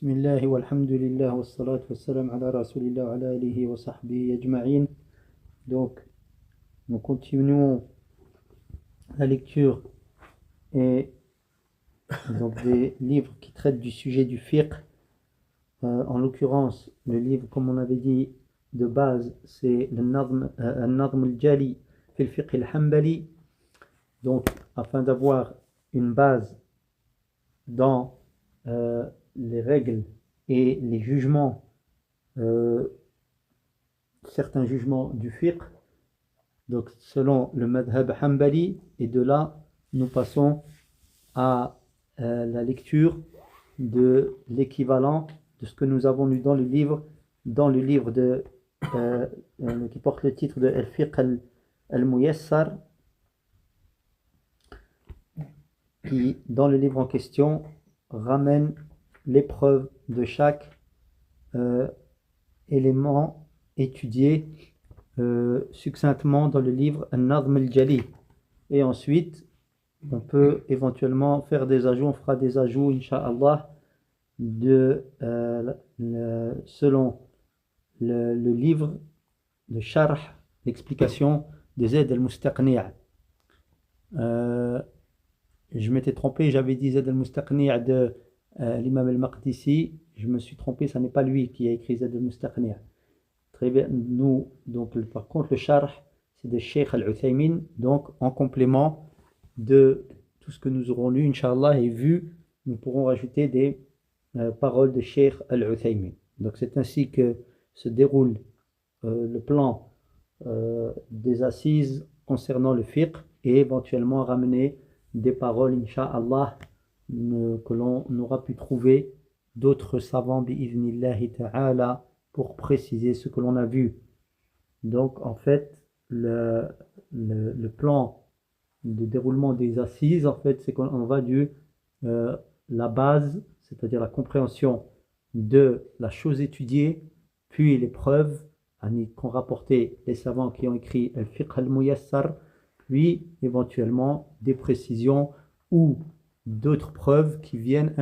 Bismillah walhamdulillah wassalatu wassalam ala rasulillah wa ala alihi wa sahbihi ajma'in. Donc, nous continuons la lecture et donc des livres qui traitent du sujet du fiqh. En l'occurrence, le livre, comme on avait dit, de base, c'est le Nadm al-Jali fil fiqh al-Hanbali. Donc, afin d'avoir une base dans les règles et les jugements, certains jugements du fiqh, donc selon le madhab hanbali, et de là nous passons à la lecture de l'équivalent de ce que nous avons lu dans le livre de qui porte le titre de Al-Fiqh al-Muyassar, qui dans le livre en question ramène les preuves de chaque élément étudié succinctement dans le livre An-Nadm al-Jali. Et ensuite, on peut éventuellement faire des ajouts, on fera des ajouts, Inch'Allah, selon le livre de Sharh, l'explication de Zayd al-Mustaqni'. Je m'étais trompé, j'avais dit Zayd al-Mustaqni' de l'imam al-Maqdisi. Je me suis trompé, ce n'est pas lui qui a écrit Zayd al-Mustaqni'. Très bien, nous, donc, par contre, le Sharh, c'est de Cheikh al-Uthaymin, donc en complément de tout ce que nous aurons lu, Inch'Allah, et vu, nous pourrons rajouter des paroles de Cheikh al-Uthaymin. Donc c'est ainsi que se déroule le plan des assises concernant le fiqh, et éventuellement ramener des paroles, Inch'Allah, que l'on aura pu trouver d'autres savants, bi'idhnillahi ta'ala, pour préciser ce que l'on a vu. Donc en fait, le plan de déroulement des assises, en fait, c'est qu'on va du la base, c'est-à-dire la compréhension de la chose étudiée, puis les preuves qu'ont rapporté les savants qui ont écrit Al-Fiqh al-Muyassar, puis éventuellement des précisions ou d'autres preuves qui viennent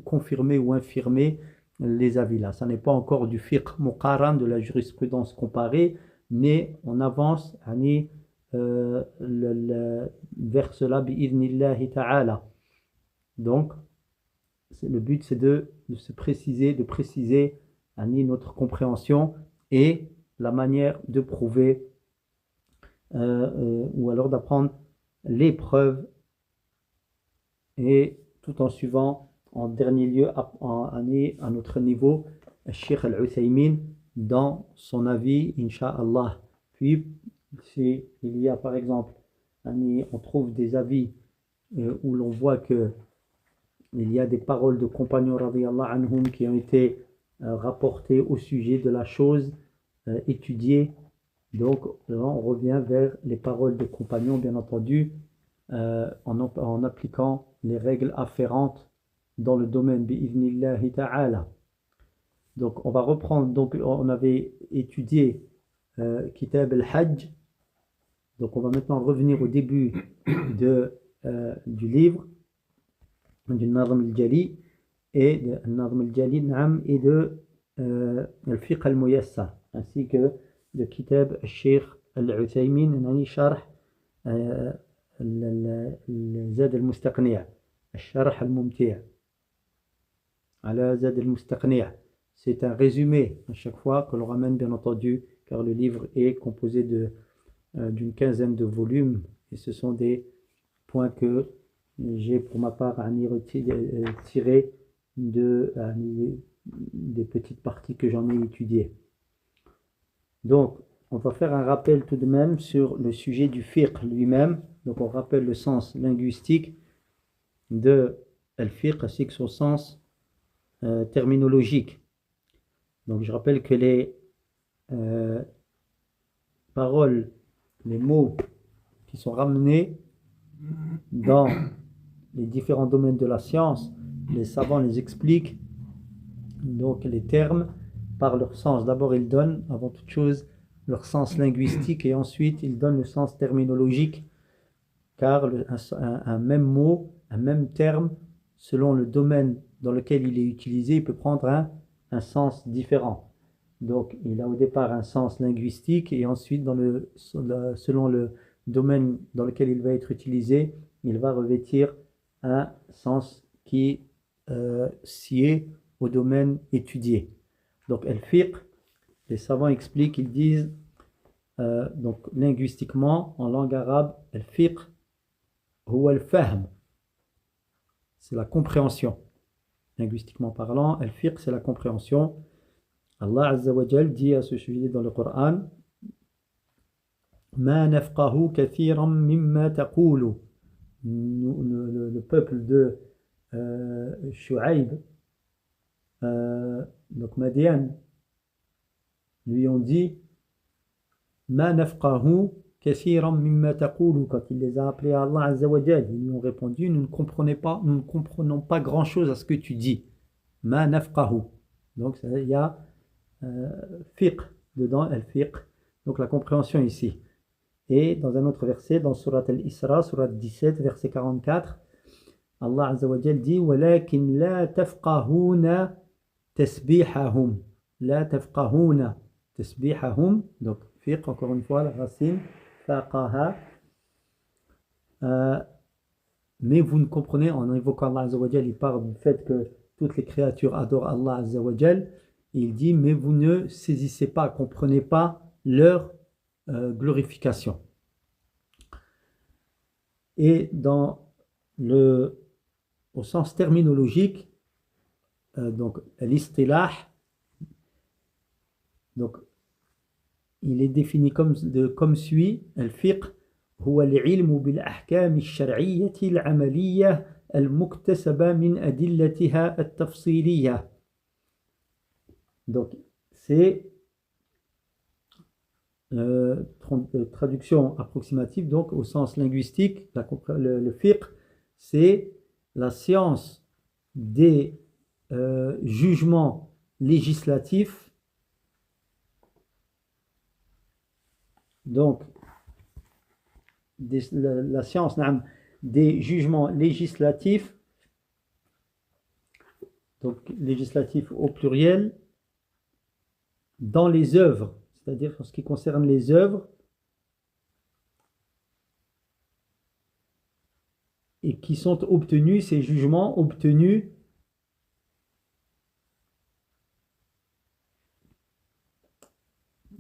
confirmer ou infirmer les avis là. Ça n'est pas encore du fiqh muqaran, de la jurisprudence comparée, mais on avance vers cela bi'idhnillahi ta'ala. Donc le but c'est de préciser notre compréhension et la manière de prouver ou alors d'apprendre les preuves, et tout en suivant en dernier lieu à notre niveau Cheikh al-Uthaymin dans son avis, Inch'Allah. Puis s'il y a par exemple on trouve des avis où l'on voit que il y a des paroles de compagnons radiyallahu anhum qui ont été rapportées au sujet de la chose étudiée, donc là on revient vers les paroles des compagnons, bien entendu, en appliquant les règles afférentes dans le domaine bi'idhnillahi ta'ala. Donc on va reprendre, donc on avait étudié Kitab al-Hajj, donc on va maintenant revenir au début du livre du Nadm al-Jali et de Nadm al-Jali et de Al-Fiqh al-Muyassar, ainsi que de Kitab al-Sheikh al-Uthaymin Sharh Zayd al-Mustaqni', al-Sharh al-Mumti' ala Zayd al-Mustaqni'. C'est un résumé à chaque fois que l'on ramène, bien entendu, car le livre est composé d'une quinzaine de volumes, et ce sont des points que j'ai pour ma part tiré des petites parties que j'en ai étudiées. Donc on va faire un rappel tout de même sur le sujet du fiqh lui-même. Donc on rappelle le sens linguistique de al-fiqh ainsi que son sens terminologique. Donc je rappelle que les paroles, les mots qui sont ramenés dans les différents domaines de la science, les savants les expliquent, donc les termes, par leur sens. D'abord ils donnent avant toute chose leur sens linguistique, et ensuite ils donnent le sens terminologique, car un même mot, un même terme, selon le domaine dans lequel il est utilisé, il peut prendre un sens différent. Donc, il a au départ un sens linguistique et ensuite, selon le domaine dans lequel il va être utilisé, il va revêtir un sens qui sied au domaine étudié. Donc, al-fiqh, les savants expliquent, ils disent, donc linguistiquement, en langue arabe, al-fiqh, huwa al-fahm, c'est la compréhension. Linguistiquement parlant, al-fiqh, c'est la compréhension. Allah Azza wa Jal dit à ce sujet dans le Coran, Ma nafqahu kathiran mimma taqulu. Le peuple de Shu'aib, donc Madian, lui ont dit Ma nafqahu kathiran mimma taqulu. Quand il les a appelés à Allah Azza wa Jal, ils lui ont répondu nous ne comprenons pas grand chose à ce que tu dis. Ma nafqahu. Donc il y a fiqh dedans, al-fiqh, donc la compréhension ici. Et dans un autre verset, dans Surat al-Isra, Surat 17, verset 44, Allah Azza wa Jal dit وَلَكِنْ لَا تَفْقَهُونَ تَسْبِيحَهُمْ لَا تَفْقَهُونَ تَسْبِيحَهُمْ. Donc fiqh, encore une fois, la racine faqaha, mais vous ne comprenez, en invoquant Allah Azza wa Jal, il parle du fait que toutes les créatures adorent Allah Azza wa Jal. Il dit, mais vous ne saisissez pas, comprenez pas leur glorification. Et au sens terminologique, donc l'istilah, donc il est défini comme suit, al-fiqh, هو العلم بالأحكام الشرعية العملية المكتسبة من أدلتها التفصيلية. Donc, c'est traduction approximative, donc au sens linguistique, le fiqh, c'est la science des jugements législatifs. Donc, la science des jugements législatifs, donc législatifs au pluriel, dans les œuvres, c'est-à-dire en ce qui concerne les œuvres, et qui sont obtenus, ces jugements obtenus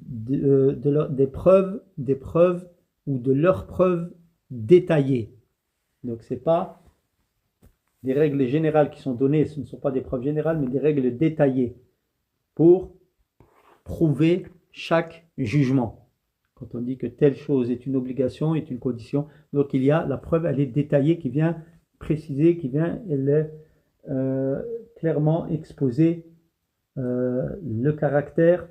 des preuves ou de leurs preuves détaillées. Donc ce n'est pas des règles générales qui sont données, ce ne sont pas des preuves générales, mais des règles détaillées pour prouver chaque jugement. Quand on dit que telle chose est une obligation, est une condition, donc il y a la preuve, elle est détaillée, qui vient préciser, elle est clairement exposer le caractère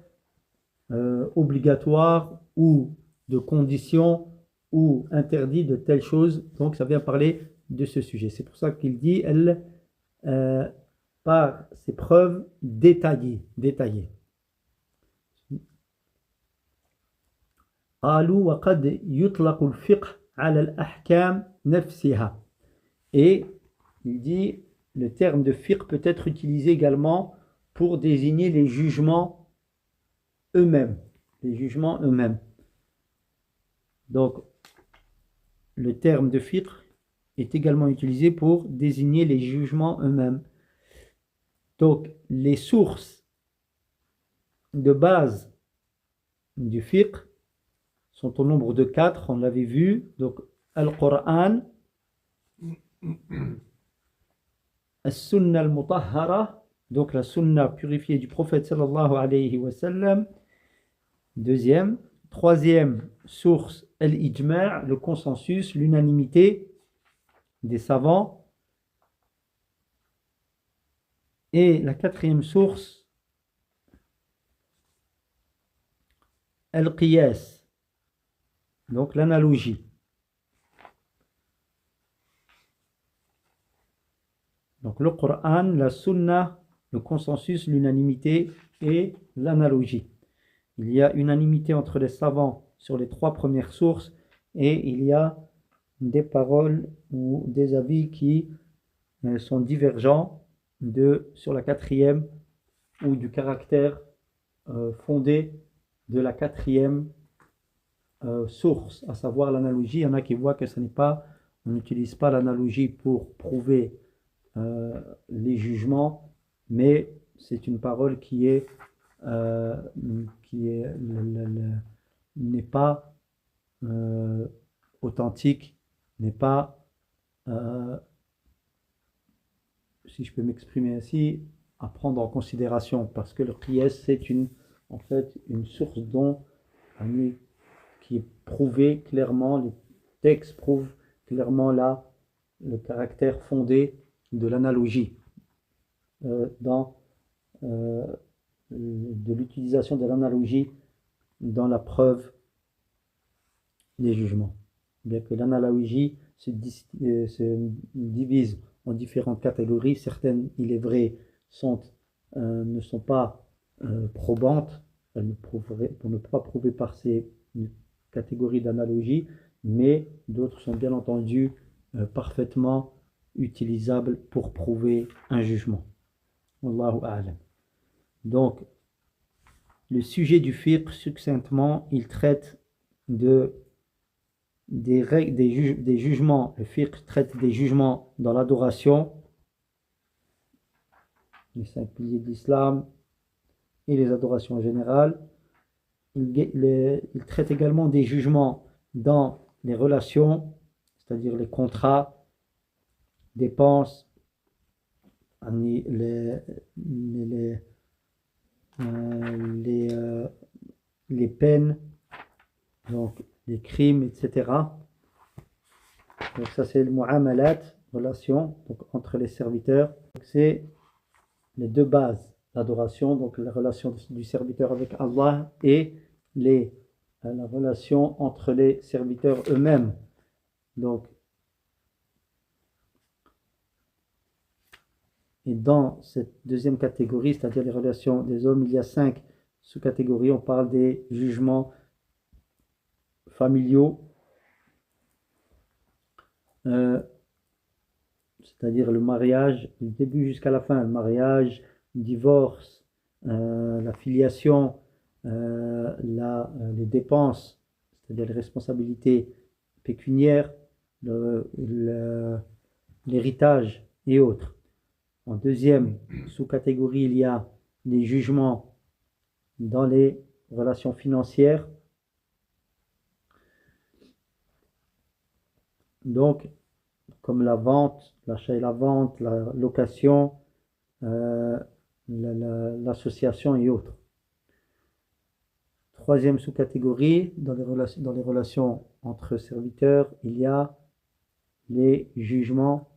obligatoire ou de condition ou interdit de telle chose. Donc ça vient parler de ce sujet. C'est pour ça qu'il dit par ces preuves détaillées. قالوا وقد يطلق الفقه على الأحكام نفسها. Et il dit le terme de fiqh peut être utilisé également pour désigner les jugements eux-mêmes. Donc le terme de fiqh est également utilisé pour désigner les jugements eux-mêmes. Donc les sources de base du fiqh sont au nombre de 4, on l'avait vu. Donc Al-Qur'an, As-Sunnah al-Mutahhara, donc la Sunna purifiée du prophète sallallahu alayhi wa sallam. Deuxième. Troisième source, Al-Ijma', le consensus, l'unanimité des savants. Et la quatrième source, Al-Qiyas, donc l'analogie. Donc le Coran, la Sunna, le consensus, l'unanimité et l'analogie. Il y a unanimité entre les savants sur les 3 premières sources et il y a des paroles ou des avis qui sont divergents sur la quatrième ou du caractère fondé de la quatrième source, à savoir l'analogie. Il y en a qui voient que ce n'est pas, on n'utilise pas l'analogie pour prouver les jugements, mais c'est une parole qui est n'est pas authentique, n'est pas, si je peux m'exprimer ainsi, à prendre en considération, parce que le qiyas c'est en fait une source qui est prouvée clairement, les textes prouvent clairement là le caractère fondé de l'analogie de l'utilisation de l'analogie dans la preuve des jugements. Bien que l'analogie se divise en différentes catégories, certaines, il est vrai, ne sont pas probantes, elles ne pas prouver par ces catégories d'analogie, mais d'autres sont bien entendu parfaitement utilisables pour prouver un jugement. Wallahu a'lam. Donc, le sujet du fiqh, succinctement, il traite des jugements. Le fiqh traite des jugements dans l'adoration, les 5 piliers de l'islam et les adorations en général. Il traite également des jugements dans les relations, c'est-à-dire les contrats, dépenses, les peines, donc les crimes, etc. Donc ça c'est le mu'amalat, relation donc entre les serviteurs. C'est les deux bases d'adoration, donc la relation du serviteur avec Allah et la relation entre les serviteurs eux-mêmes. Donc, et dans cette deuxième catégorie, c'est-à-dire les relations des hommes, il y a 5 sous-catégories. On parle des jugements familiaux, c'est-à-dire le mariage, du début jusqu'à la fin, le mariage, le divorce, la filiation, les dépenses, c'est-à-dire les responsabilités pécuniaires, l'héritage et autres. En deuxième sous-catégorie, il y a les jugements dans les relations financières. Donc, comme la vente, l'achat et la vente, la location, l'association et autres. Troisième sous-catégorie, dans les relations entre serviteurs, il y a les jugements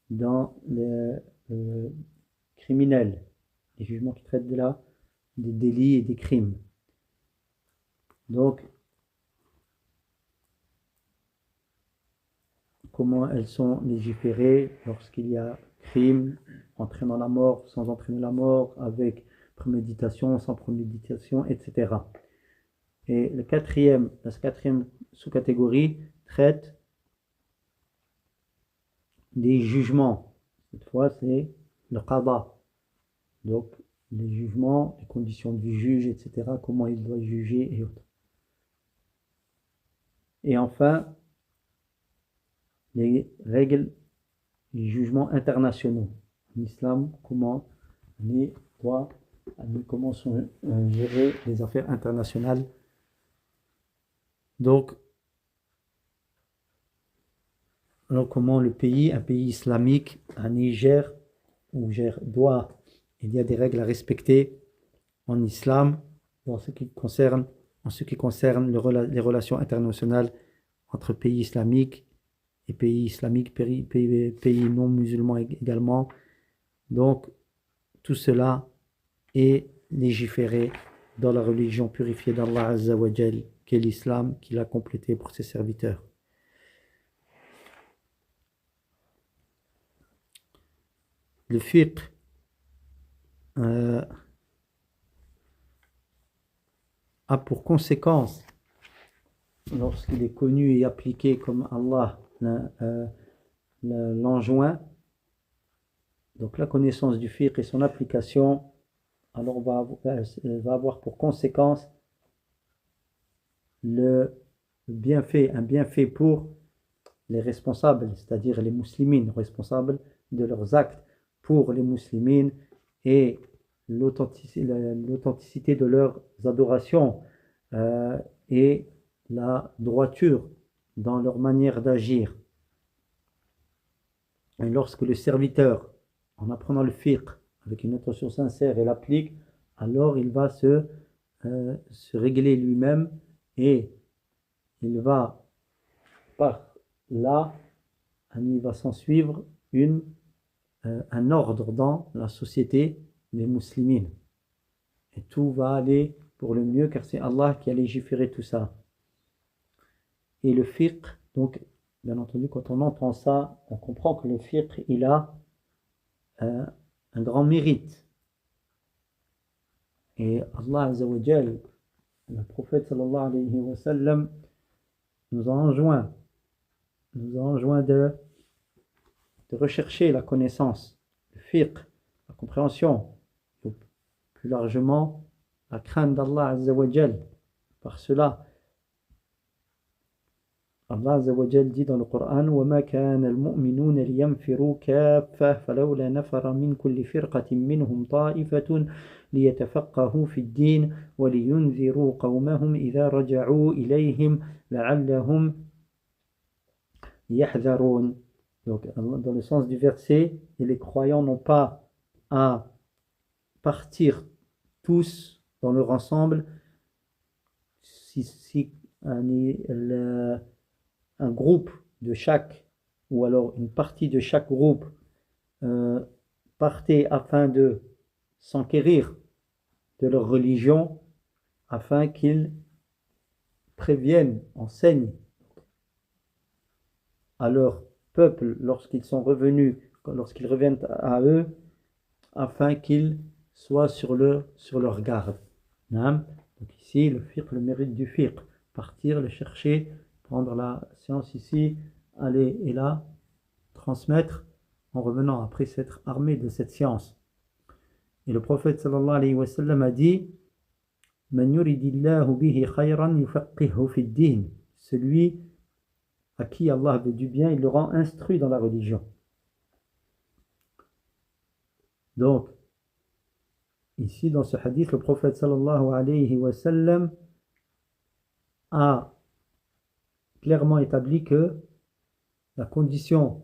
dans les criminels, les jugements qui traitent des délits et des crimes. Donc, comment elles sont légiférées lorsqu'il y a crime, entraînant la mort, sans entraîner la mort, avec préméditation, sans préméditation, etc. Et la quatrième sous-catégorie traite des jugements. Cette fois, c'est le qada. Donc, les jugements, les conditions du juge, etc., comment il doit juger et autres. Et enfin, les règles, les jugements internationaux. En islam, comment sont gérées les affaires internationales. Donc, alors comment un pays islamique, un Niger, il y a des règles à respecter en islam en ce qui concerne les relations internationales entre pays islamiques et pays non musulmans également. Donc, tout cela est légiféré dans la religion purifiée d'Allah Azza wa Jal, qu'est l'islam, qu'il a complété pour ses serviteurs. Le fiqh a pour conséquence, lorsqu'il est connu et appliqué comme Allah l'enjoint, Donc la connaissance du fiqh et son application, alors va avoir pour conséquence le bienfait, un bienfait pour les responsables, c'est-à-dire les musulmans, responsables de leurs actes pour les musulmans et l'authenticité de leurs adorations et la droiture dans leur manière d'agir. Et lorsque le serviteur, en apprenant le fiqh avec une intention sincère et l'applique, alors il va se régler lui-même et il va par là, il va s'en suivre un ordre dans la société des musulmans. Et tout va aller pour le mieux car c'est Allah qui a légiféré tout ça. Et le fiqh, donc, bien entendu, quand on entend ça, on comprend que le fiqh, il a un grand mérite. Et Allah Azza wa Jal, le prophète sallallahu alayhi wa sallam, nous a enjoint de rechercher la connaissance, le fiqh, la compréhension, ou plus largement la crainte d'Allah Azza wa Jal. Par cela, Allah Azza wa Jal dit dans le Coran وَمَا كَانَ الْمُؤْمِنُونَ لِيَنْفِرُوا كَافَّةً فَلَوْلَا نَفَرَ مِنْ كُلِّ فِرْقَةٍ مِّنْهُمْ طَائِفَةٌ لِيَتَفَقَّهُوا فِي الدِّينِ وَلِيُنْذِرُوا قَوْمَهُمْ إِذَا رَجَعُوا إِلَيْهِمْ لَعَلَّهُمْ يَحْذَرُونَ. Donc, dans le sens du verset, et les croyants n'ont pas à partir tous dans leur ensemble si un groupe de chaque, ou alors une partie de chaque groupe partait afin de s'enquérir de leur religion, afin qu'ils préviennent, enseignent à leur peuple lorsqu'ils sont revenus, lorsqu'ils reviennent à eux, afin qu'ils soient sur leur garde. Donc ici, le fiqh, le mérite du fiqh, partir, le chercher, prendre la science ici, aller et là, transmettre en revenant après s'être armé de cette science. Et le prophète sallallahu alayhi wa sallam a dit Man yuridillahu bihi khayran yufaqihu fi ddin. Celui à qui Allah veut du bien, il le rend instruit dans la religion. Donc, ici dans ce hadith, le prophète sallallahu alayhi wa sallam a clairement établi que la condition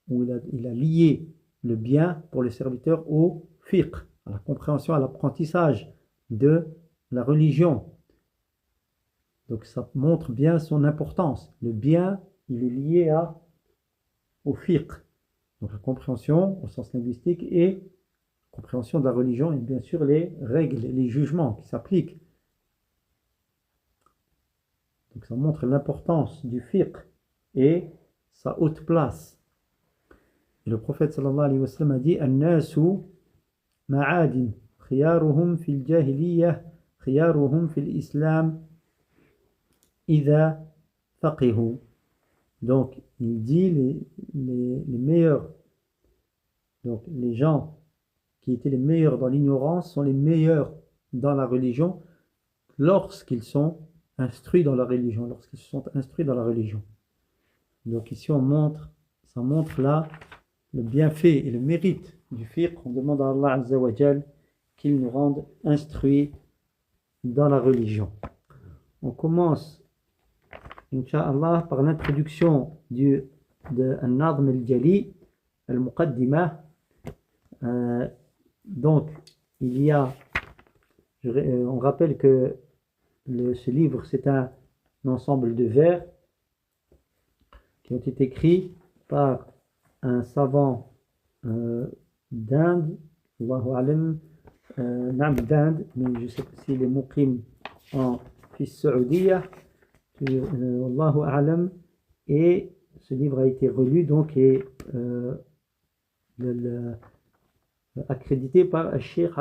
où il a lié le bien pour les serviteurs au fiqh, à la compréhension, à l'apprentissage de la religion. Donc ça montre bien son importance. Le bien, il est lié au fiqh. Donc la compréhension au sens linguistique et compréhension de la religion et bien sûr les règles, les jugements qui s'appliquent. Donc ça montre l'importance du fiqh et sa haute place. Et le prophète sallallahu alayhi wa sallam a dit An-nasu ma'adin khiyaruhum fil jahiliyyah khiyaruhum fil islam idha faqihu. Donc il dit les meilleurs, donc les gens qui étaient les meilleurs dans l'ignorance sont les meilleurs dans la religion lorsqu'ils sont instruits dans la religion, lorsqu'ils se sont instruits dans la religion. Donc ici ça montre là le bienfait et le mérite du fiqh. On demande à Allah Azza wa Jal qu'il nous rende instruits dans la religion. On commence, Inch'Allah, par l'introduction de An-Nadm al-Jali, al-Muqaddimah. Donc, on rappelle que ce livre, c'est un ensemble de vers qui ont été écrits par un savant d'Inde, Allahu Alam, d'Inde, mais je ne sais pas s'il est muqim en Fils Saoudia, Allahu Alam, et ce livre a été relu donc et accrédité par le Cheikh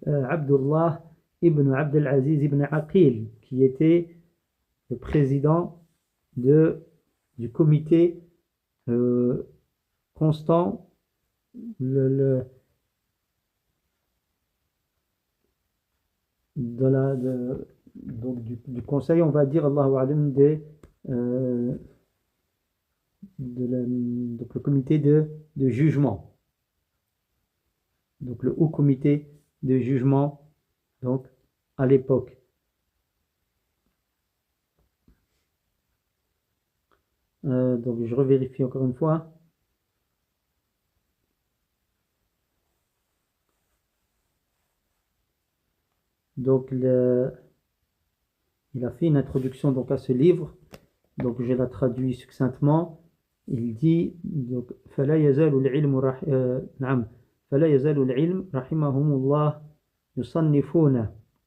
Abdullah ibn Abdel Aziz ibn Aqil, qui était le président du comité constant le, le- de la, de- donc du conseil, on va dire, Allahu Alam, euh, donc le comité de jugement, donc le haut comité de jugement, donc à l'époque. Donc je revérifie encore une fois. Donc il a fait une introduction donc à ce livre. Donc je la traduis succinctement. Il dit donc فلا يزال العلم نعم فلا يزال العلم رحمهم الله يصنفون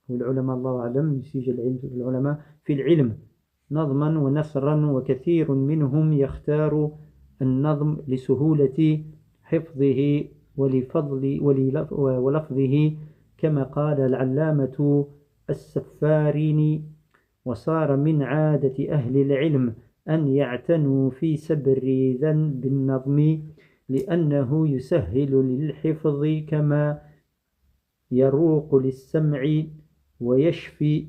والعلماء الله أعلم يسيج العلماء في العلم نظما ونثرا وكثير منهم يختار النظم لسهولة حفظه ولفظه كما قال العلامة السفاريني وصار من عادة أهل العلم أن يعتنوا في سبر ذنب النظم لأنه يسهل للحفظ كما يروق للسمع ويشفي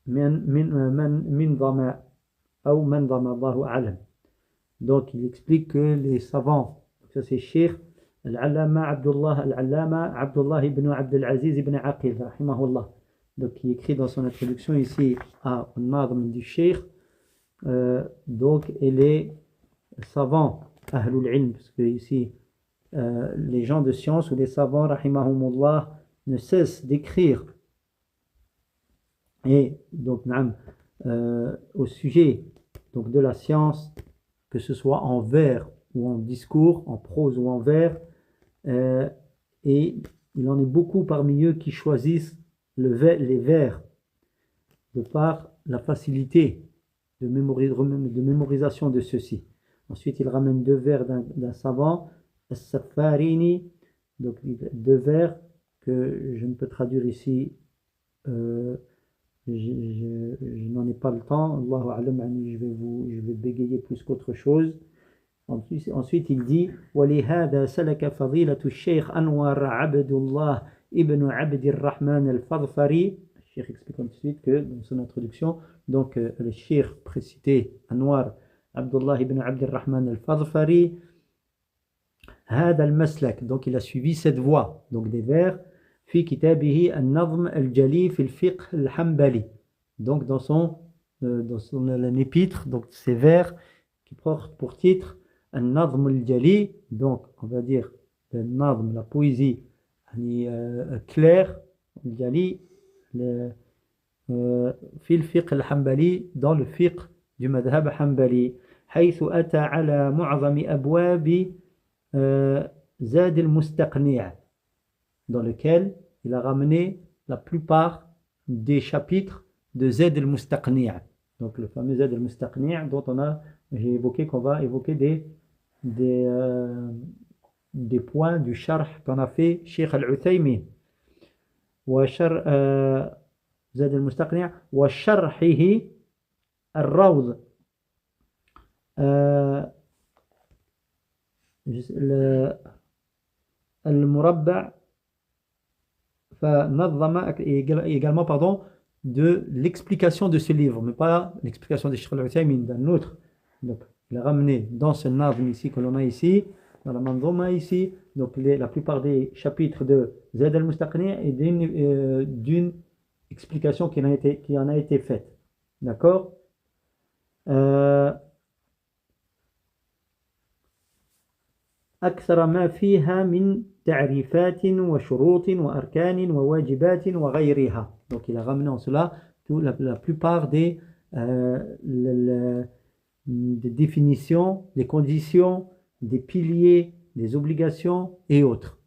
من ظما أو من ظما الله أعلم. Donc il explique que les savants, ça c'est Cheikh Al-Allama Abdullah ibn Abdul Aziz ibn Aqil rahimahullah, donc qui écrit dans son introduction ici à Nadm du Cheikh, donc et les savants Ahlul Ilm, parce que ici les gens de science ou les savants rahimahumullah ne cessent d'écrire et donc au sujet donc de la science, que ce soit en vers ou en discours, en prose ou en vers, et il en est beaucoup parmi eux qui choisissent les vers de par la facilité de mémorisation de ceux-ci. Ensuite, il ramène deux vers d'un savant, As-Safarini, donc deux vers que je ne peux traduire ici, je n'en ai pas le temps, Allahu A'lam, je vais bégayer plus qu'autre chose. Ensuite, il dit وَلِهَذَا سَلَكَ فَضِيلَةُ الشيخ أنور عبد الله ابن عبد الرحمن الفضفري. Le cheikh explique ensuite que dans son introduction, donc le cheikh précité Anwar Abdullah ibn Abd al-Rahman al-Fadfari, هذا المسلك, donc il a suivi cette voie, donc des vers, في كتابه النظم الجلي في الفقه الحنبلي, donc dans son épître, donc ces vers qui portent pour titre النظم الجلي, donc on va dire le nazm, la poésie claire, الجلي في الفقه الحنبلي, dans le fiqh du madhab hanbali, حيث أتى على معظم أبواب زاد المستقنع, dans lequel il a ramené la plupart des chapitres de Zayd al-Mustaqni', donc le fameux Zayd al-Mustaqni' dont j'ai évoqué qu'on va évoquer des points du sharh qu'en a fait Cheikh al-Uthaymin. زاد المستقنع وشرحه الروض المربع فنظم également pardon de l'explication de ce livre, mais pas l'explication de Cheikh al-Uthaymin, d'un autre. Donc il a ramené dans ce nazm ici que l'on a ici, dans la manzoma ici, donc la plupart des chapitres de Zayd al-Mustaqni' et d'une explication qui en a été faite. D'accord. أكثر ما فيها من تعريفات وشروط وأركان وواجبات وغيرها. Donc il a ramené en cela la plupart des définitions, des conditions, des piliers, des obligations et autres.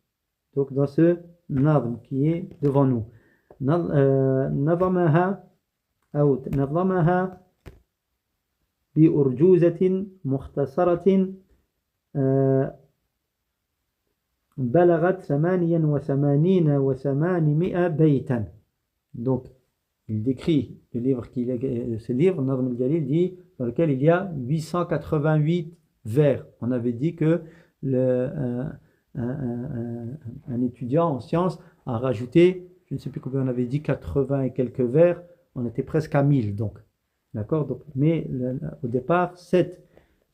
Donc dans ce nazm qui est devant nous. نظمها بأرجوزة مختصرة بلغت 88 و800 بيتا. Donc il décrit le livre ce livre, Nazm al-Jalil, dit dans lequel il y a 888 vers. On avait dit que un étudiant en sciences a rajouté, je ne sais plus combien on avait dit, 80 et quelques vers, on était presque à 1000 donc. D'accord? Donc, mais au départ, ce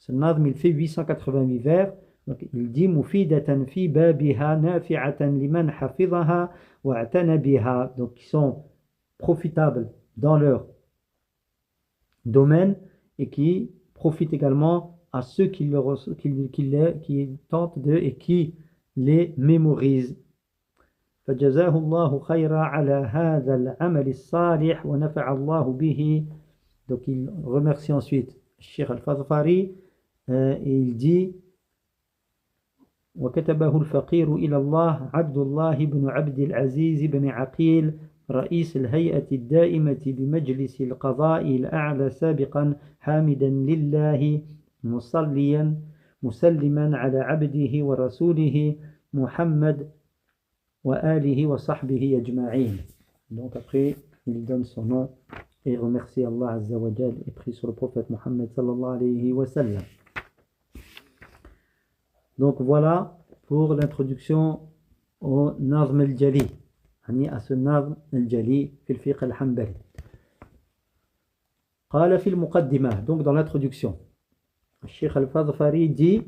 nazm, il fait 888 vers. Donc il dit mufidatan fi babiha nafi'atan liman hafizaha wa'tana biha. Donc qui sont profitables dans leur domaine et qui profitent également à ceux qui tentent de et qui les mémorisent. فجزاه الله خيرا على هذا العمل الصالح ونفع الله به. Donc il remercie ensuite Cheikh Al-Fadhfari et il dit وكتبه الفقير إلى الله عبد الله بن عبد العزيز بن عقيل رئيس الهيئة الدائمة بمجلس القضاء الأعلى سابقا حامدا لله مصليا مسلما على عبده ورسوله محمد وآله وصحبه أجمعين. Donc après il donne son nom et remercie Allah Azza wa Jal et prie sur le prophète Mohammed sallallahu alayhi wa sallam. Donc voilà pour l'introduction au Nazm al-Jali, à ce Nazm al-Jali في الفقه الحنبلي. قال في المقدمة, donc dans l'introduction, الشيخ الفضفاري dit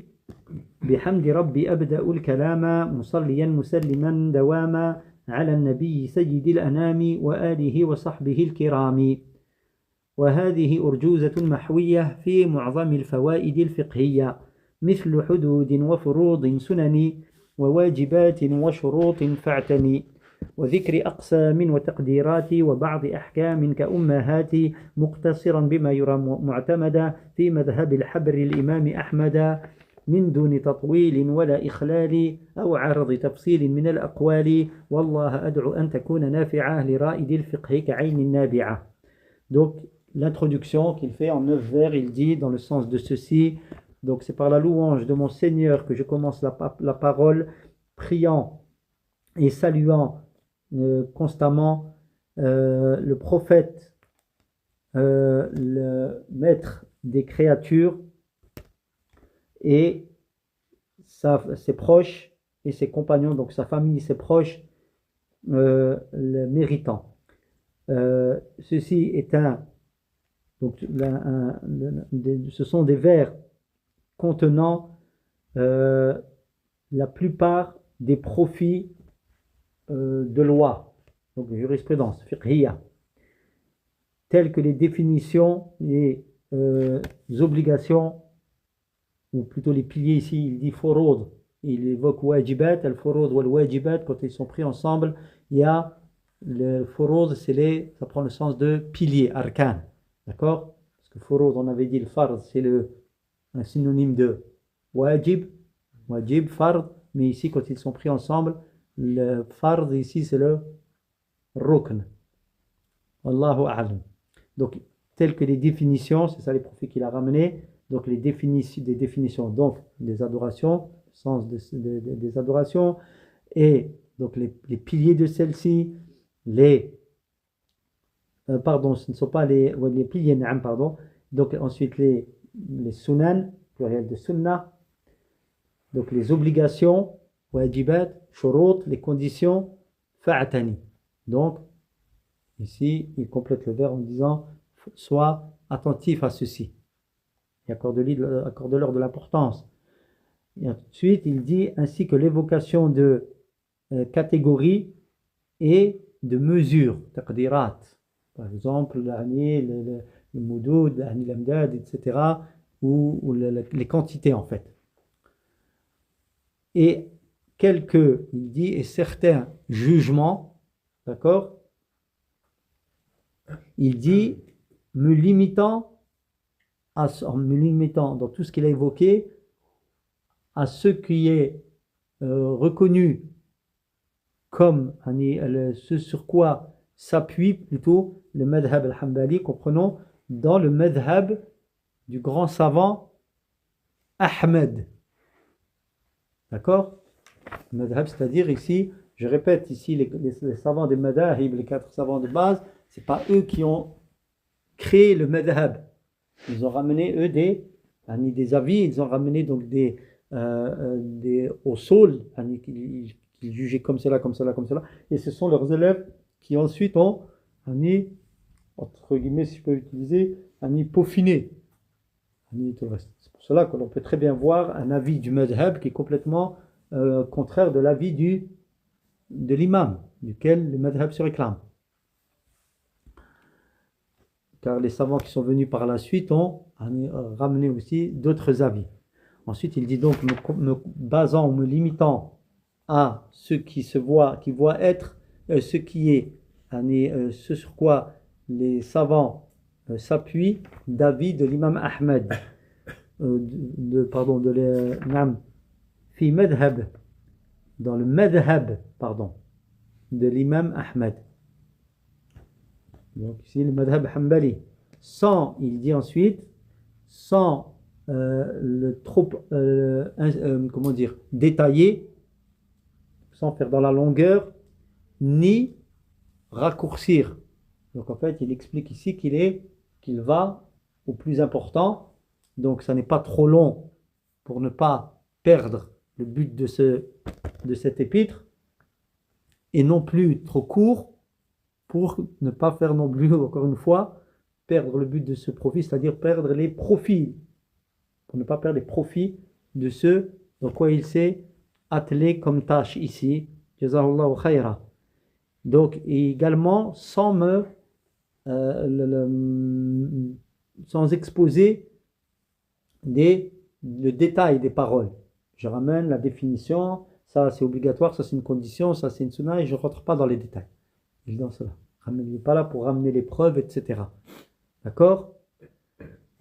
بحمد ربي أبدأ الكلام مصليا مسلما دواما على النبي سيد الأنام وآله وصحبه الكرام. وهذه أرجوزة محوية في معظم الفوائد الفقهية مثل حدود وفروض سنن وواجبات وشروط فاعتني وذكر أقسام وتقديرات وبعض أحكام كأمهات مقتصرا بما يرى معتمدا في مذهب الحبر الإمام أحمد من دون تطويل ولا إخلال أو عرض تفصيل من الأقوال والله أدعو أن تكون نافعة لرائد الفقه كعين النابعة. Donc l'introduction qu'il fait en 9 vers, il dit dans le sens de ceci: donc c'est par la louange de mon Seigneur que je commence la parole, priant et saluant constamment le prophète, le maître des créatures, et ses proches et ses compagnons, donc sa famille, ses proches, le méritant. Ceci est ce sont des vers contenant la plupart des profits de loi, donc de jurisprudence, fiqhiyya, telles que les définitions, les obligations, ou plutôt les piliers ici, il dit furud, il évoque wajibat, al-furud ou al-wajibat, quand ils sont pris ensemble, il y a le furud, ça prend le sens de pilier, arkan, d'accord? Parce que furud, on avait dit le fard, c'est un synonyme de wajib, fard, mais ici quand ils sont pris ensemble, le fard ici c'est le rukn. Wallahu a'lam. Donc, telles que les définitions, c'est ça les profits qu'il a ramenés, donc des définitions, donc des adorations, sens des adorations, et donc les piliers de celles-ci, pardon, ce ne sont pas les piliers, pardon, donc ensuite les sunan, pluriel de sunnah, donc les obligations, wajibat, shurut, les conditions, fa'atani. Donc, ici, il complète le vers en disant, sois attentif à ceci. Et accorde-leur de l'importance. Et ensuite, il dit, ainsi que l'évocation de catégories et de mesures, taqdirat. Par exemple, le moudoud, l'amdad, etc. ou les quantités en fait. Et il dit, et certains jugements, d'accord, il dit, en me limitant dans tout ce qu'il a évoqué à ce qui est reconnu comme ce sur quoi s'appuie plutôt le madhab al-hanbali, comprenons, dans le madhab du grand savant Ahmed. D'accord? Madhab, c'est-à-dire ici, je répète, ici les savants des madhahib, les 4 savants de base, c'est pas eux qui ont créé le madhab. Ils ont ramené eux des avis, ils ont ramené donc des au sol, qu'ils jugeaient comme cela, comme cela, comme cela. Et ce sont leurs élèves qui ensuite ont, entre guillemets, si je peux utiliser, peaufiné tout le reste. C'est pour cela que l'on peut très bien voir un avis du madhab qui est complètement contraire de l'avis de l'imam, duquel le madhab se réclame. Car les savants qui sont venus par la suite ont ramené aussi d'autres avis. Ensuite, il dit donc, me basant ou me limitant à ce qui voit être ce qui est, ce sur quoi les savants s'appuient d'avis de l'imam Ahmed, fi madhab, dans le madhab, de l'imam Ahmed. Donc ici le madhab hanbali, sans, il dit ensuite, sans le trop détailler, sans faire dans la longueur, ni raccourcir. Donc en fait, il explique ici qu'il va au plus important. Donc ça n'est pas trop long pour ne pas perdre le but de cet épître, et non plus trop court pour ne pas faire non plus, encore une fois, perdre le but de ce profit, c'est-à-dire perdre les profits, pour ne pas perdre les profits de ce dans quoi il s'est attelé comme tâche ici. Jazahullahu khayra. Donc également sans exposer le détail des paroles. Je ramène la définition, ça c'est obligatoire, ça c'est une condition, ça c'est une sunna, et je ne rentre pas dans les détails. Il dit dans cela. Il n'est pas là pour ramener les preuves, etc. D'accord?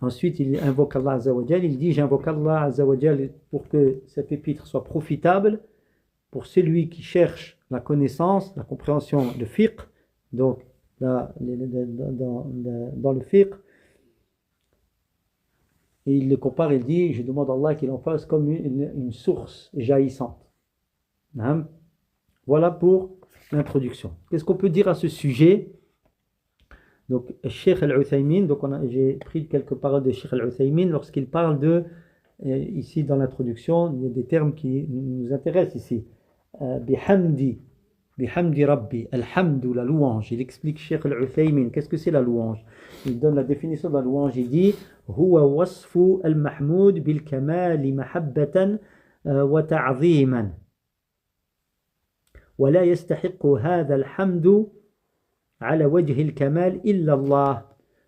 Ensuite, il invoque Allah Azza wa Jal. Il dit, j'invoque Allah Azza wa Jal pour que cet épître soit profitable pour celui qui cherche la connaissance, la compréhension, le fiqh. Donc, dans le fiqh, et il le compare, il dit, je demande à Allah qu'il en fasse comme une source jaillissante. Voilà pour l'introduction. Qu'est-ce qu'on peut dire à ce sujet? Donc, Cheikh Al-Uthaymin, donc j'ai pris quelques paroles de Cheikh Al-Uthaymin lorsqu'il parle ici dans l'introduction, il y a des termes qui nous intéressent ici. Bihamdi Rabbi, Alhamdu, la louange. Il explique Cheikh Al-Uthaymin, qu'est-ce que c'est la louange? Il donne la définition de la louange, il dit Huwa wasfu al-mahmoud bil kamali mahabbatan wa ta'ziman. ولا يستحق هذا الحمد على وجه الكمال إلا الله.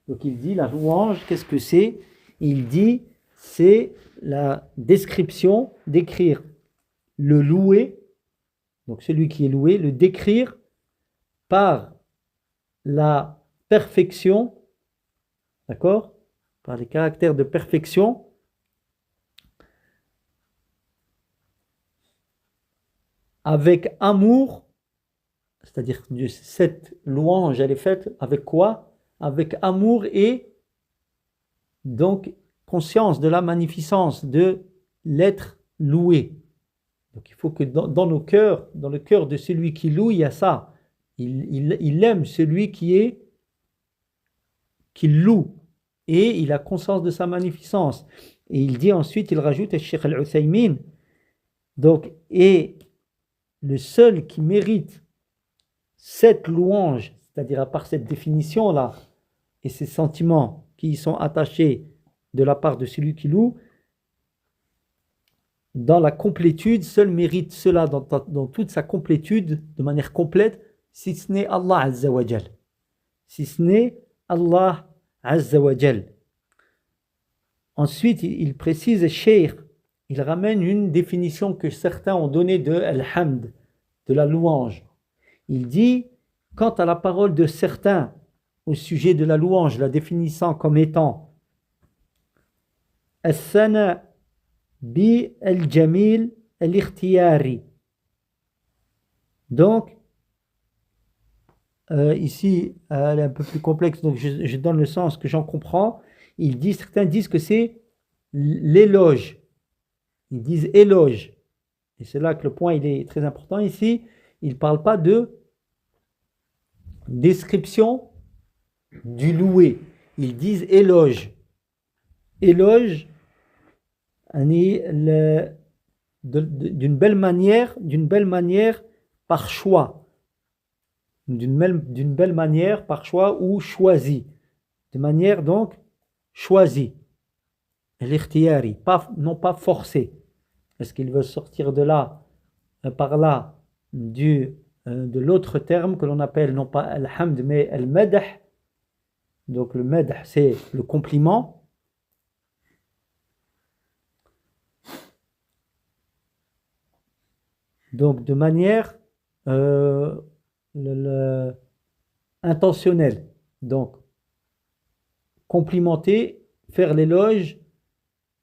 Donc il dit la louange, qu'est-ce que c'est? Il dit c'est la description, décrire le loué, donc celui qui est loué, le décrire par la perfection, d'accord? Par les caractères de perfection, avec amour, c'est-à-dire cette louange, elle est faite avec quoi? Avec amour et donc conscience de la magnificence de l'être loué. Donc il faut que dans nos cœurs, dans le cœur de celui qui loue, il y a ça. Il aime celui qui loue et il a conscience de sa magnificence. Et il dit ensuite, il rajoute, Cheikh Al-Uthaymin, donc, et le seul qui mérite cette louange, c'est-à-dire à part cette définition-là, et ces sentiments qui y sont attachés de la part de celui qui loue, dans la complétude, seul mérite cela dans toute sa complétude, de manière complète, si ce n'est Allah Azza wa Jal. Si ce n'est Allah Azza wa Jal. Ensuite, il précise, Cheikh, il ramène une définition que certains ont donnée de Al-Hamd, de la louange. Il dit, quant à la parole de certains au sujet de la louange, la définissant comme étant As-sana bi al-jamil al-ikhtiyari. Donc, ici, elle est un peu plus complexe, donc je donne le sens que j'en comprends. Certains disent que c'est l'éloge. Ils disent éloge. Et c'est là que le point il est très important ici. Il ne parle pas de description du loué. Ils disent éloge. Éloge, d'une belle manière par choix, d'une belle manière par choix ou choisie, de manière donc choisie, l'ikhtiyari, non pas forcée. Est-ce qu'il veut sortir de là, par là, de l'autre terme que l'on appelle non pas al-hamd mais al-madh. Donc le madh c'est le compliment. Donc de manière le, le- intentionnelle. Donc complimenter, faire l'éloge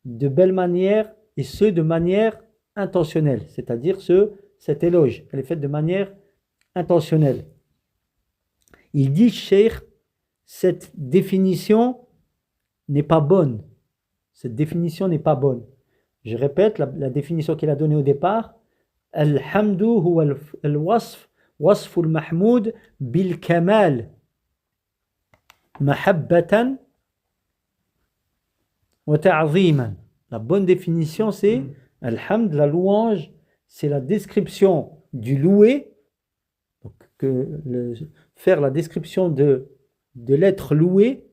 de belle manière et ce de manière intentionnelle. C'est-à-dire cet éloge, elle est faite de manière intentionnelle. Il dit, Cheikh, cette définition n'est pas bonne. Cette définition n'est pas bonne. Je répète la définition qu'il a donnée au départ. Al-hamdu huwa al-wasf, wasf al-mahmoud bil-kamal, mahabbatan wa ta'ziman. La bonne définition, c'est Alhamd, la louange, c'est la description du loué. Donc, faire la description de l'être loué.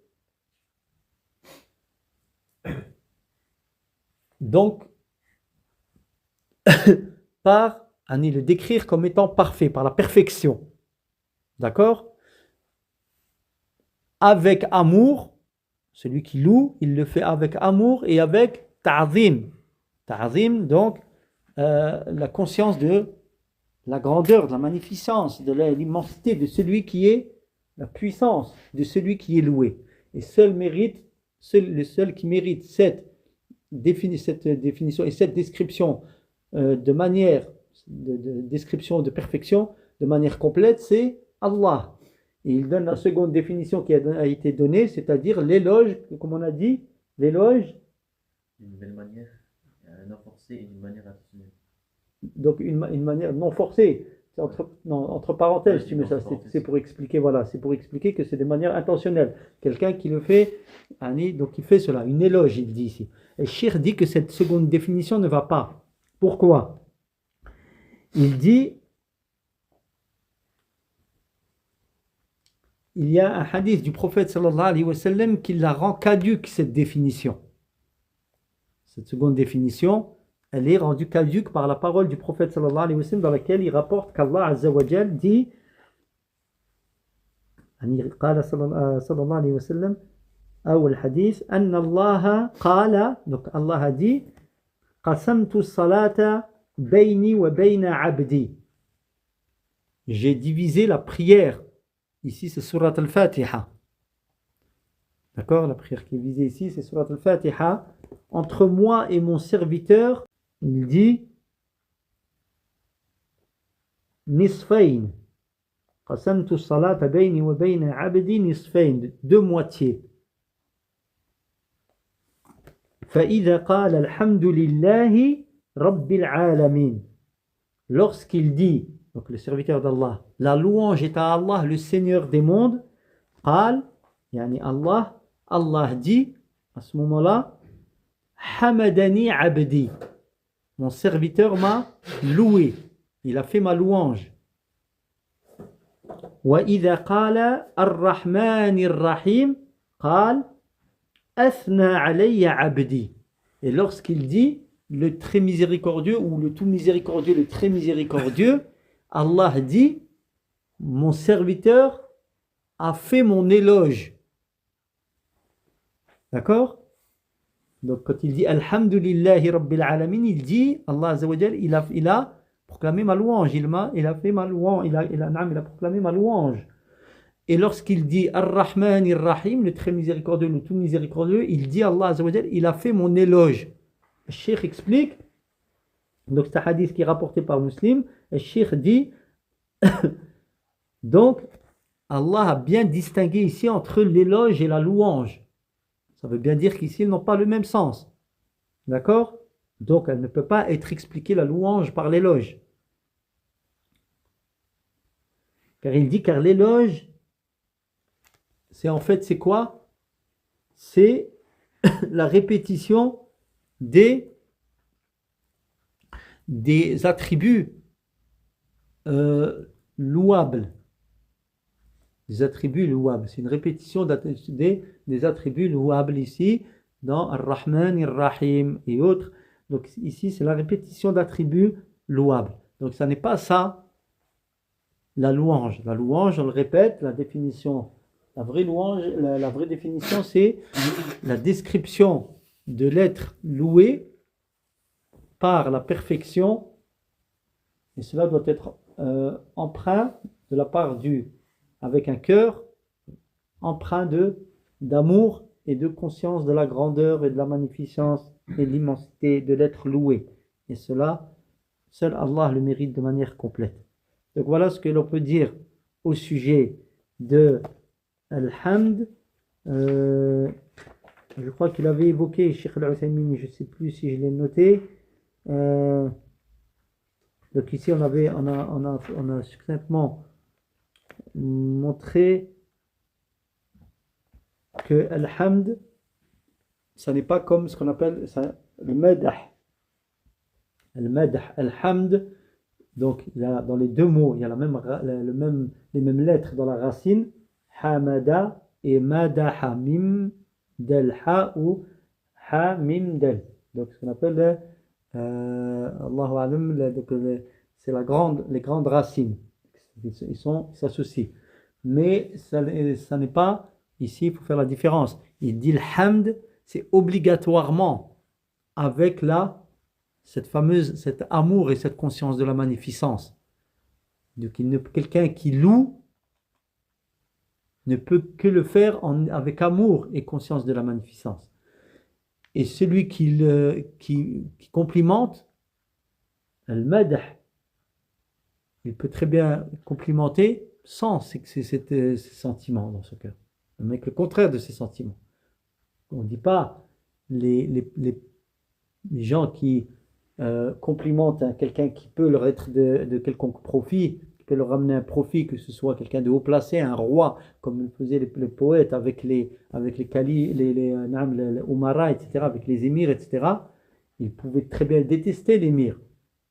Donc, le décrire comme étant parfait, par la perfection. D'accord? Avec amour, celui qui loue, il le fait avec amour et avec ta'zim. Ta'zim, donc, la conscience de la grandeur, de la magnificence, de l'immensité de celui qui est, la puissance de celui qui est loué. Et le seul qui mérite cette définition et cette description de manière, description de perfection, de manière complète, c'est Allah. Et il donne la seconde définition qui a été donnée, c'est-à-dire l'éloge, comme on a dit, l'éloge. D'une belle manière, non forcée et d'une manière intentionnelle. Donc une manière non forcée. C'est entre parenthèses, ouais, tu mets ça, c'est pour expliquer, voilà, c'est pour expliquer que c'est de manière intentionnelle. Quelqu'un qui le fait, donc il fait cela, une éloge, il dit ici. Et Cheikh dit que cette seconde définition ne va pas. Pourquoi? Il dit, il y a un hadith du prophète sallallahu alayhi wa sallam qui la rend caduque, cette définition. Cette seconde définition, elle est rendue caduque par la parole du prophète sallallahu alayhi wa sallam dans laquelle il rapporte qu'Allah azza wa jal dit, قال صلى الله عليه وسلم أو الحديث أن الله قال, donc Allah a dit قسمت الصلاة بيني وبين عبدي, j'ai divisé la prière, ici c'est surat al-Fatiha, d'accord, la prière qui est visée ici c'est surat al-Fatiha, entre moi et mon serviteur. Il dit nisfayn, qasamtu as-salata bayni wa bayna 'abdi nisfayn, deux moitiés. Fa idha qala alhamdulillahi rabbil alamin, lorsqu'il dit, donc le serviteur d'Allah, la louange est à Allah, le Seigneur des mondes, qal, yani Allah dit à ce moment-là, hamadani 'abdi, mon serviteur m'a loué, il a fait ma louange. وإذا قال الرحمن الرحيم قال أثنى علي عبدي, et lorsqu'il dit le très miséricordieux ou le tout miséricordieux, le très miséricordieux, Allah dit mon serviteur a fait mon éloge. D'accord? Donc quand il dit Alhamdulillahi Rabbil Alamin, il dit, Allah Azza wa Jal, il a proclamé ma louange, il a fait ma louange, il a proclamé ma louange. Et lorsqu'il dit Ar-Rahman Ar-Rahim, le très miséricordieux, le tout miséricordieux, il dit, Allah Azza wa Jal, il a fait mon éloge. Le Cheikh explique, donc c'est un hadith qui est rapporté par Muslim, le Cheikh dit, donc Allah a bien distingué ici entre l'éloge et la louange. Ça veut bien dire qu'ici, ils n'ont pas le même sens. D'accord? Donc, elle ne peut pas être expliquée, la louange, par l'éloge. Car il dit, car l'éloge, c'est quoi? C'est la répétition des des attributs louables. Des attributs louables. C'est une répétition des attributs louables ici dans Ar-Rahman, Ar-Rahim et autres. Donc ici, c'est la répétition d'attributs louables. Donc ça n'est pas ça, la louange. La louange, on le répète, la définition, la vraie louange, la vraie définition, c'est la description de l'être loué par la perfection, et cela doit être empreint de la part du, avec un cœur empreint d'amour et de conscience de la grandeur et de la magnificence et de l'immensité de l'être loué. Et cela, seul Allah le mérite de manière complète. Donc voilà ce que l'on peut dire au sujet de Al-Hamd. Je crois qu'il avait évoqué Cheikh Al-Uthaymin, je ne sais plus si je l'ai noté. Donc ici on a succinctement montré que Al-Hamd, ça n'est pas comme ce qu'on appelle ça, le Madah. Al-Madah, Al-Hamd, donc il y a, dans les deux mots, il y a les mêmes lettres dans la racine, Hamada et Madaha, Mim, Del, Ha ou Ha, Mim, Del. Donc ce qu'on appelle, Allahu Alam, c'est les grandes racines. Ils s'associent. Mais ça n'est pas, ici il faut faire la différence. Il dit le Hamd, c'est obligatoirement avec cet amour et cette conscience de la magnificence. Donc quelqu'un qui loue ne peut que le faire avec amour et conscience de la magnificence. Et celui qui complimente, al-madah, il peut très bien complimenter sans ces sentiments dans ce cœur. Avec le contraire de ces sentiments. On ne dit pas les gens qui complimentent quelqu'un qui peut leur être de quelconque profit, qui peut leur ramener un profit, que ce soit quelqu'un de haut placé, un roi, comme le faisaient les poètes avec les calis, les umaras, etc., avec les émirs, etc. Ils pouvaient très bien détester l'émir,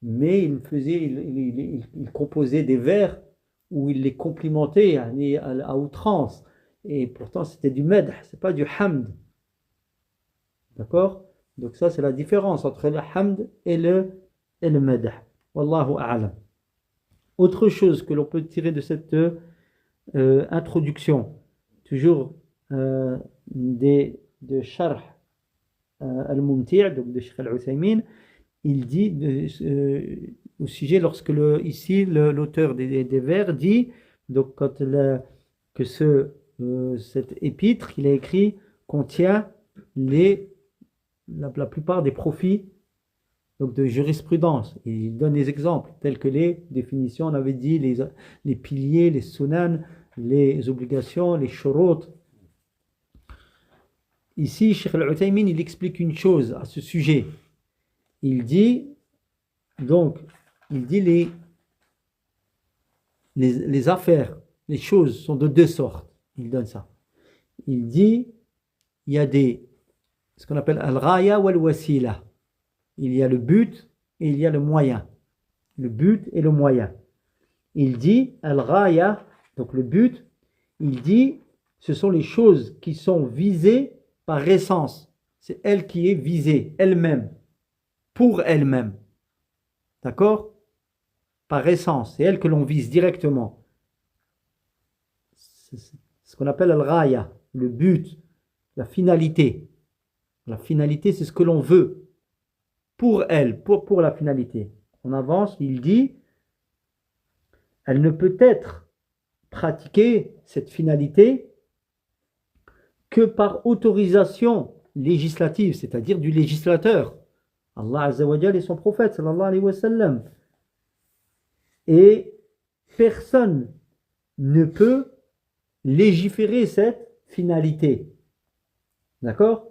mais il composait des vers où il les complimentait à outrance, et pourtant c'était du madh, c'est pas du hamd. D'accord? Donc ça c'est la différence entre le hamd et le madh. Wallahu a'lam. Autre chose que l'on peut tirer de cette introduction, toujours de Sharh al-Mumti', donc de Cheikh Al-Uthaymin, il dit au sujet, lorsque ici l'auteur des vers dit, donc que cet épître qu'il a écrit contient la plupart des profits donc de jurisprudence. Et il donne des exemples tels que les définitions, on avait dit les piliers, les sunan, les obligations, les shurut. Ici, Cheikh Al-Uthaymin, il explique une chose à ce sujet. Il dit les affaires, les choses sont de deux sortes. Il donne ça. Il dit, il y a ce qu'on appelle al-ghaya wal-wasila. Il y a le but et il y a le moyen. Le but et le moyen. Il dit, al-ghaya, donc le but, il dit, ce sont les choses qui sont visées par essence. C'est elle qui est visée, elle-même, pour elle-même. D'accord? Par essence, c'est elle que l'on vise directement. C'est ce qu'on appelle al-ghaya, le but, la finalité. La finalité, c'est ce que l'on veut pour elle, pour la finalité. On avance, il dit, elle ne peut être pratiquée, cette finalité, que par autorisation législative, c'est-à-dire du législateur. Allah Azza wa Jalla et son prophète, sallallahu alayhi wa sallam. Et personne ne peut légiférer cette finalité. D'accord?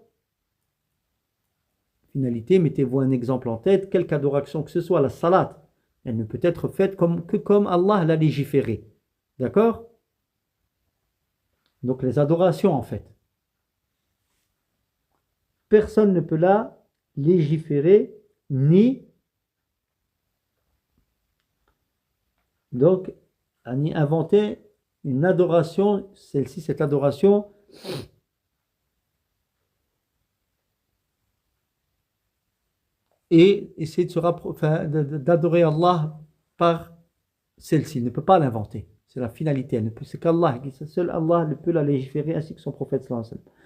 Finalité, mettez-vous un exemple en tête, quelque adoration que ce soit, la salat, elle ne peut être faite que comme Allah l'a légiféré. D'accord? Donc les adorations en fait. Personne ne peut la légiférer ni Donc, on y inventait une adoration, cette adoration, et essayer d'adorer Allah par celle-ci. Il ne peut pas l'inventer. C'est la finalité. C'est qu'Allah, seul Allah ne peut la légiférer ainsi que son prophète sallallahu alayhi wa sallam.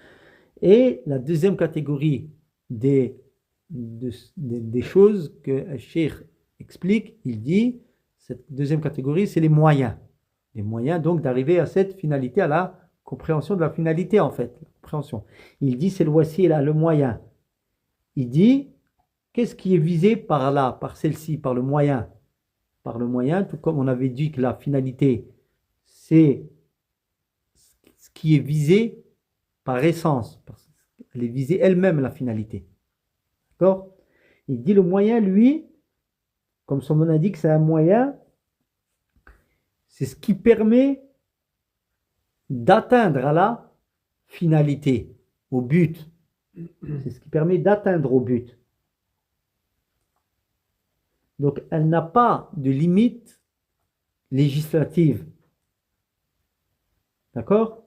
Et la deuxième catégorie des choses que le Cheikh explique, il dit, cette deuxième catégorie, c'est les moyens. Les moyens donc d'arriver à cette finalité, à la compréhension de la finalité en fait. La compréhension. Il dit, c'est le wasila, le moyen. Il dit, qu'est-ce qui est visé par là, par celle-ci, par le moyen? Par le moyen, tout comme on avait dit que la finalité, c'est ce qui est visé par essence. Elle est visée elle-même, la finalité. D'accord? Il dit le moyen, lui, comme son nom indique, c'est un moyen, c'est ce qui permet d'atteindre à la finalité, au but. C'est ce qui permet d'atteindre au but. Donc, elle n'a pas de limite législative. D'accord?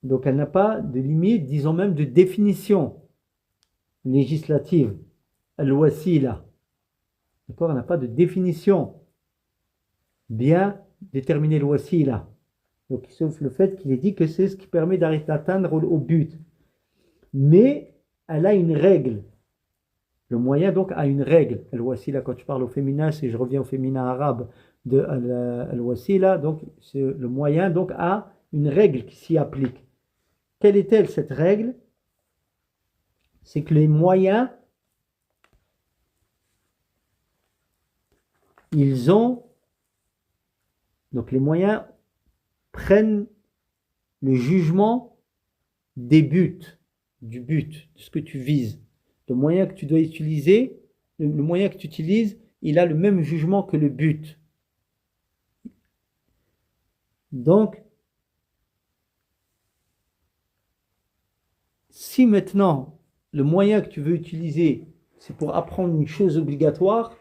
Donc, elle n'a pas de limite, disons même de définition législative. Al-wasila. D'accord? Elle n'a pas de définition bien déterminée, le wasila. Donc, sauf le fait qu'il est dit que c'est ce qui permet d'atteindre au but. Mais elle a une règle. Le moyen, donc, a une règle. Al-wasila, quand je parle au féminin, si je reviens au féminin arabe de al-wasila, donc, le moyen, donc, a une règle qui s'y applique. Quelle est-elle, cette règle? C'est que les moyens, donc les moyens prennent le jugement des buts, du but, de ce que tu vises. Le moyen que tu dois utiliser, le moyen que tu utilises, il a le même jugement que le but. Donc, si maintenant, le moyen que tu veux utiliser, c'est pour apprendre une chose obligatoire,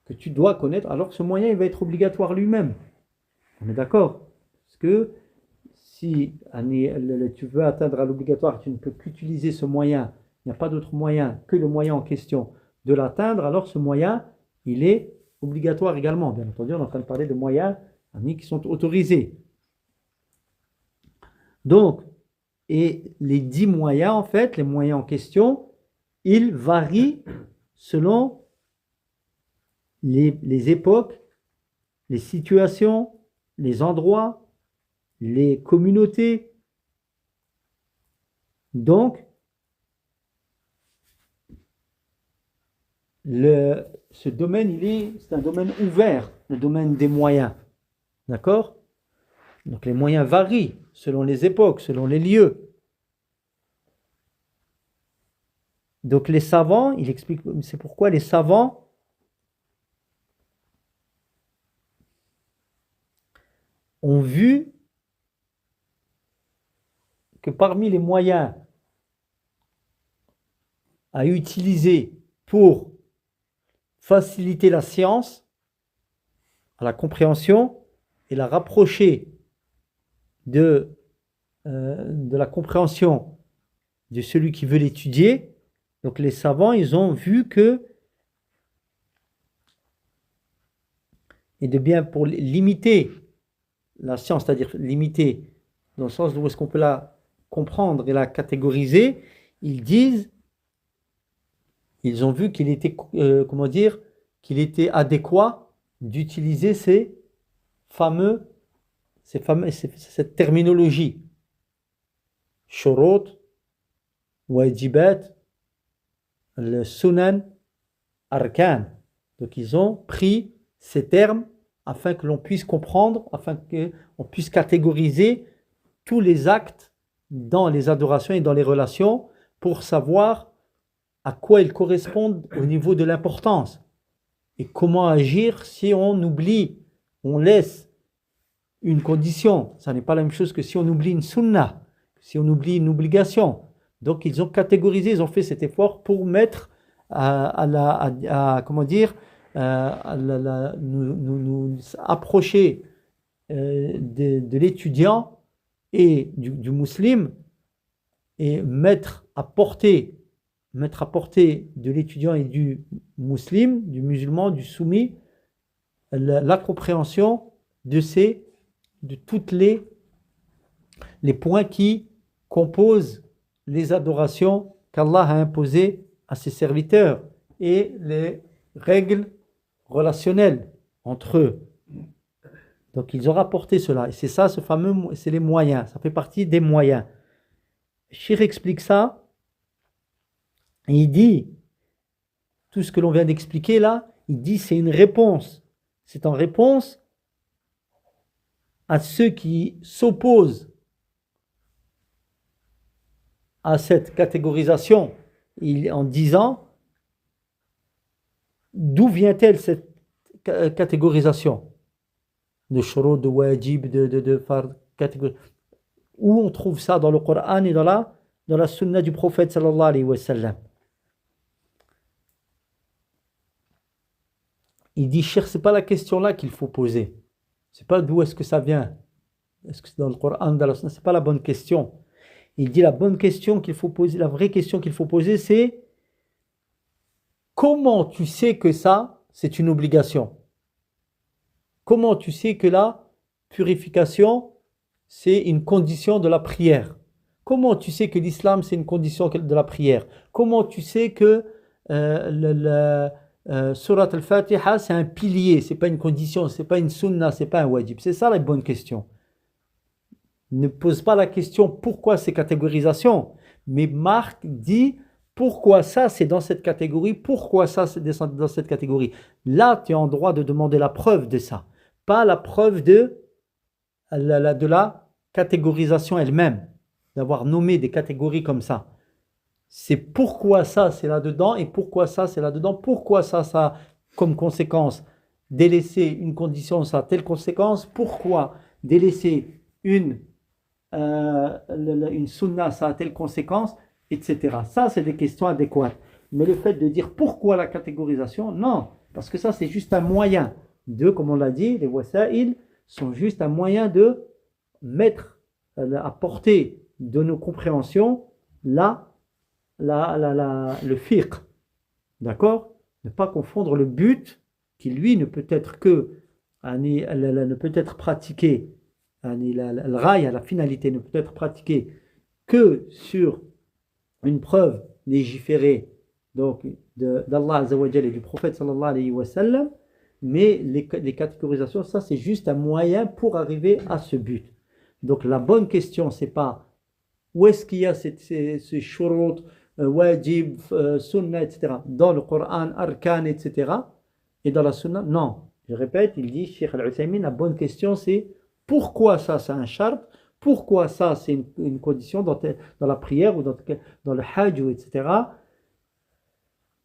que tu dois connaître, alors ce moyen, il va être obligatoire lui-même. On est d'accord? Parce que si tu veux atteindre à l'obligatoire, tu ne peux qu'utiliser ce moyen, il n'y a pas d'autre moyen que le moyen en question de l'atteindre, alors ce moyen, il est obligatoire également. Bien entendu, on est en train de parler de moyens qui sont autorisés. Donc, et les 10 moyens, en fait, les moyens en question, ils varient selon les époques, les situations, les endroits, les communautés. Donc, ce domaine, c'est un domaine ouvert, le domaine des moyens. D'accord? Donc, les moyens varient selon les époques, selon les lieux. Donc, les savants, il explique, c'est pourquoi les savants ont vu que parmi les moyens à utiliser pour faciliter la science, à la compréhension et la rapprocher de la compréhension de celui qui veut l'étudier. Donc les savants, ils ont vu que, et de bien pour limiter la science, c'est-à-dire limiter dans le sens où est-ce qu'on peut la comprendre et la catégoriser, ils ont vu qu'il était, qu'il était adéquat d'utiliser cette terminologie. Shurut, wajibat, le sunan, arkan. Donc ils ont pris ces termes afin que l'on puisse comprendre, afin qu'on puisse catégoriser tous les actes dans les adorations et dans les relations pour savoir à quoi ils correspondent au niveau de l'importance et comment agir si on oublie, on laisse une condition. Ça n'est pas la même chose que si on oublie une sunna. si on oublie une obligation. Donc ils ont catégorisé, ils ont fait cet effort pour mettre comment dire, nous approcher de l'étudiant et du musulman et mettre à portée de l'étudiant et du musulman, du musulman, du soumis, la compréhension de toutes les points qui composent les adorations qu'Allah a imposées à ses serviteurs et les règles relationnelles entre eux. Donc ils ont rapporté cela. Et c'est ça, c'est les moyens. Ça fait partie des moyens. Cheikh explique ça. Et il dit, tout ce que l'on vient d'expliquer là, il dit c'est une réponse. C'est en réponse à ceux qui s'opposent à cette catégorisation en disant d'où vient-elle cette catégorisation de shurut, de wajib, de fard, catégorie. Où on trouve ça dans le Coran et dans la sunna du prophète sallallahu alayhi wa sallam. Il dit, cher, c'est pas la question là qu'il faut poser. C'est pas d'où est-ce que ça vient. Est-ce que c'est dans le Coran, dans la sunna, c'est pas la bonne question. Il dit la bonne question qu'il faut poser, la vraie question qu'il faut poser, c'est comment tu sais que ça, c'est une obligation? Comment tu sais que la purification, c'est une condition de la prière? Comment tu sais que l'islam, c'est une condition de la prière? Comment tu sais que Surat al-Fatiha, c'est un pilier, c'est pas une condition, c'est pas une sunna, c'est pas un wajib? C'est ça la bonne question. Ne pose pas la question pourquoi ces catégorisations, mais Marc dit pourquoi ça c'est dans cette catégorie, pourquoi ça c'est dans cette catégorie. Là, tu es en droit de demander la preuve de ça, pas la preuve de la catégorisation elle-même, d'avoir nommé des catégories comme ça. C'est pourquoi ça c'est là-dedans et pourquoi ça c'est là-dedans, pourquoi ça a comme conséquence délaisser une condition, ça a telle conséquence, pourquoi délaisser une sunna, ça a telle conséquence, etc. Ça, c'est des questions adéquates. Mais le fait de dire pourquoi la catégorisation, non, parce que ça, c'est juste un moyen de, comme on l'a dit, les wasa'il sont juste un moyen de mettre à portée de nos compréhensions le fiqh. D'accord? Ne pas confondre le but qui, lui, ne peut être pratiqué. Le raï, la finalité, ne peut être pratiquée que sur une preuve légiférée donc d'Allah Azza wa Jalla et du prophète sallallahu alayhi wa sallam, mais les catégorisations, ça c'est juste un moyen pour arriver à ce but. Donc la bonne question, c'est pas où est-ce qu'il y a ces shurut, wajib, sunna, etc. dans le Coran, arkan, etc. et dans la sunna. Non, je répète, il dit, Cheikh Al-Uthaymin, la bonne question c'est pourquoi ça c'est un shart, pourquoi ça c'est une condition dans la prière ou dans le hajj, etc.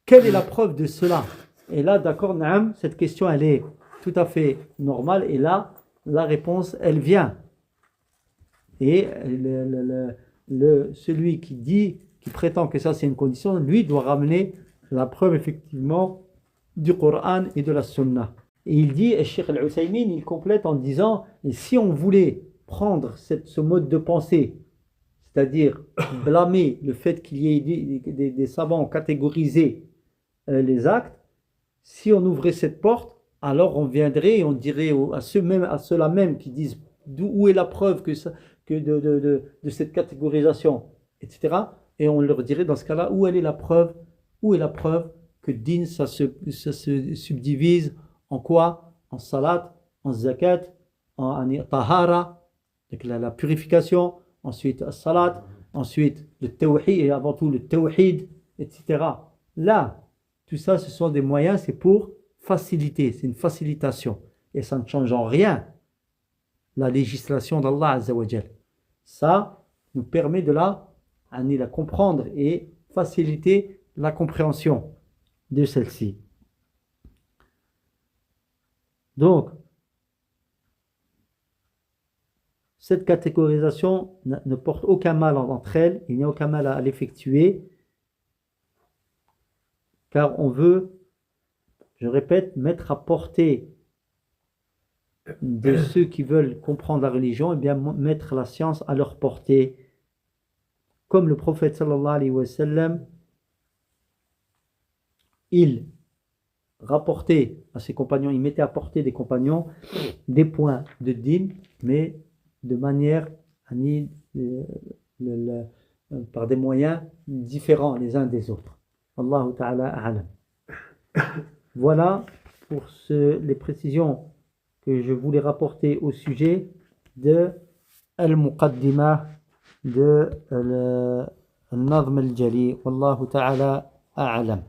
Quelle est la preuve de cela? Et là, d'accord, naam, cette question elle est tout à fait normale et là, la réponse elle vient. Et celui qui prétend que ça c'est une condition, lui doit ramener la preuve effectivement du Coran et de la Sunna. Et il dit, et Cheikh Al-Uthaymin, il complète en disant, et si on voulait prendre ce mode de pensée, c'est-à-dire blâmer le fait qu'il y ait des savants catégorisés les actes, si on ouvrait cette porte, alors on viendrait et on dirait à ceux-là même qui disent où est la preuve de cette catégorisation, etc. Et on leur dirait dans ce cas-là, où est la preuve que din, ça se subdivise en quoi? En salat, en zakat, en tahara, donc la purification, ensuite salat, ensuite le tawhid, et avant tout le tawhid, etc. Là, tout ça, ce sont des moyens, c'est pour faciliter, c'est une facilitation. Et ça ne change en rien la législation d'Allah Azza wa Jal. Ça nous permet de la comprendre et faciliter la compréhension de celle-ci. Donc, cette catégorisation ne porte aucun mal entre elles, il n'y a aucun mal à l'effectuer, car on veut, je répète, mettre à portée de ceux qui veulent comprendre la religion, et bien mettre la science à leur portée, comme le prophète sallallahu alayhi wa sallam, il rapportait à ses compagnons, il mettait à portée des compagnons des points de din, mais de manière par des moyens différents les uns des autres. Allahu ta'ala a'lam. Voilà pour les précisions que je voulais rapporter au sujet de Al-Muqaddimah de Al-Nazm al-Jali. Wallahu ta'ala a'lam.